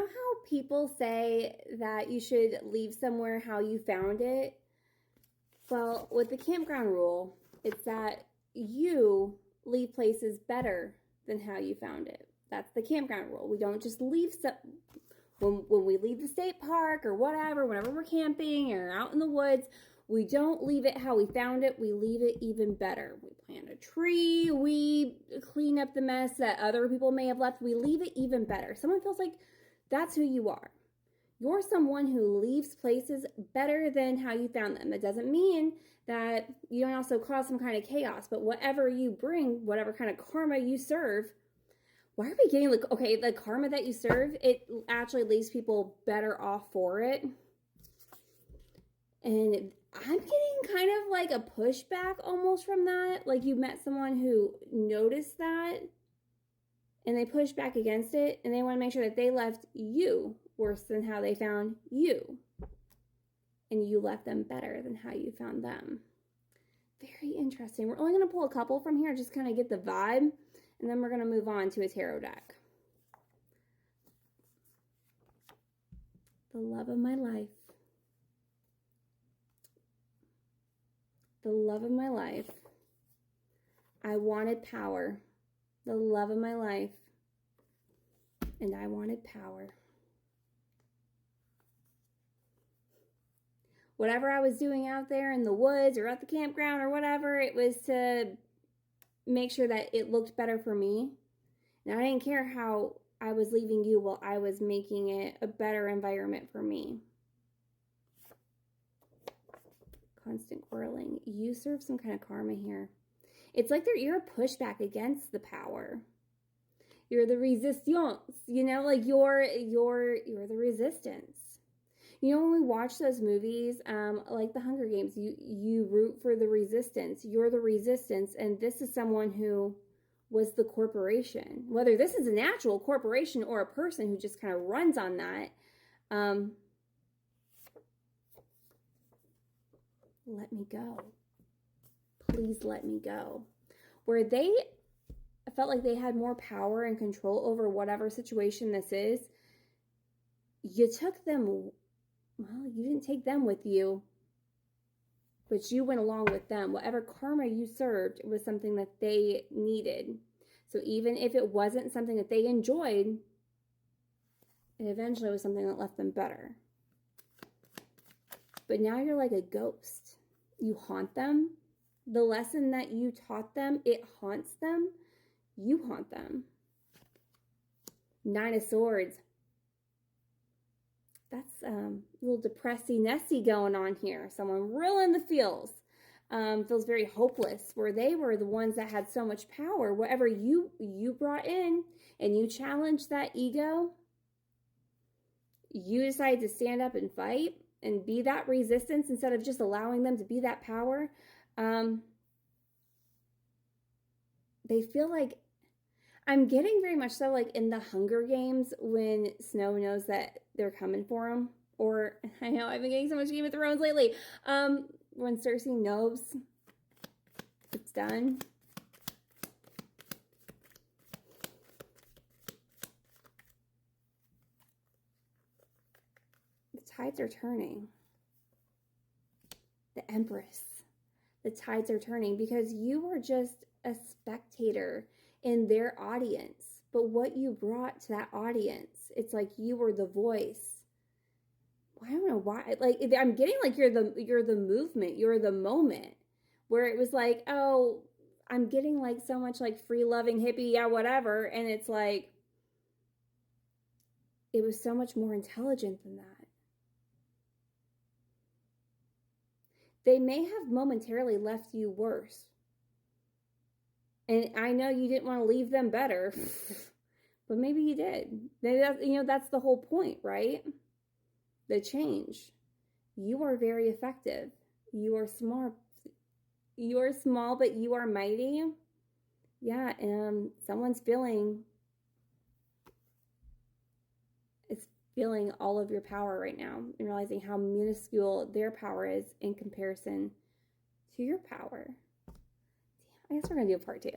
how people say that you should leave somewhere how you found it? Well, with the campground rule, it's that you leave places better than how you found it. That's the campground rule. We don't just leave when we leave the state park or whatever, whenever we're camping or out in the woods, we don't leave it how we found it. We leave it even better. We plant a tree. We clean up the mess that other people may have left. We leave it even better. Someone feels like that's who you are. You're someone who leaves places better than how you found them. It doesn't mean that you don't also cause some kind of chaos, but whatever you bring, whatever kind of karma you serve, why are we getting the karma that you serve, it actually leaves people better off for it. And I'm getting kind of like a pushback almost from that. Like you met someone who noticed that and they pushed back against it and they want to make sure that they left you worse than how they found you. And you left them better than how you found them. Very interesting. We're only going to pull a couple from here, just kind of get the vibe. And then we're going to move on to a tarot deck. The love of my life. The love of my life. I wanted power. The love of my life. And I wanted power. Whatever I was doing out there in the woods or at the campground or whatever, it was to make sure that it looked better for me. And I didn't care how I was leaving you while I was making it a better environment for me. Constant quarreling. You serve some kind of karma here. It's like you're a pushback against the power. You're the resistance, like you're the resistance. When we watch those movies, like the Hunger Games, you root for the resistance. You're the resistance, and this is someone who was the corporation. Whether this is an actual corporation or a person who just kind of runs on that, let me go. Please let me go. Where they felt like they had more power and control over whatever situation this is, you took them. Well, you didn't take them with you, but you went along with them. Whatever karma you served, it was something that they needed. So even if it wasn't something that they enjoyed, it eventually was something that left them better. But now you're like a ghost. You haunt them. The lesson that you taught them, it haunts them. You haunt them. Nine of Swords. That's a little depressy-nessy going on here. Someone real in the feels. Feels very hopeless, where they were the ones that had so much power. Whatever you brought in and you challenged that ego, you decided to stand up and fight and be that resistance instead of just allowing them to be that power. They feel like, I'm getting very much so like in the Hunger Games when Snow knows that they're coming for him. Or, I know I've been getting so much Game of Thrones lately. When Cersei knows it's done. The tides are turning. The Empress. The tides are turning because you were just a spectator in their audience. But what you brought to that audience, it's like you were the voice. I don't know why. Like, I'm getting like you're the movement, you're the moment, where it was like, oh, I'm getting like so much like free loving hippie, yeah, whatever. And it's like, it was so much more intelligent than that. They may have momentarily left you worse. And I know you didn't want to leave them better, but maybe you did. Maybe that's the whole point, right? The change. You are very effective. You are smart. You are small, but you are mighty. Yeah, someone's feeling all of your power right now and realizing how minuscule their power is in comparison to your power. I guess we're going to do a part 2.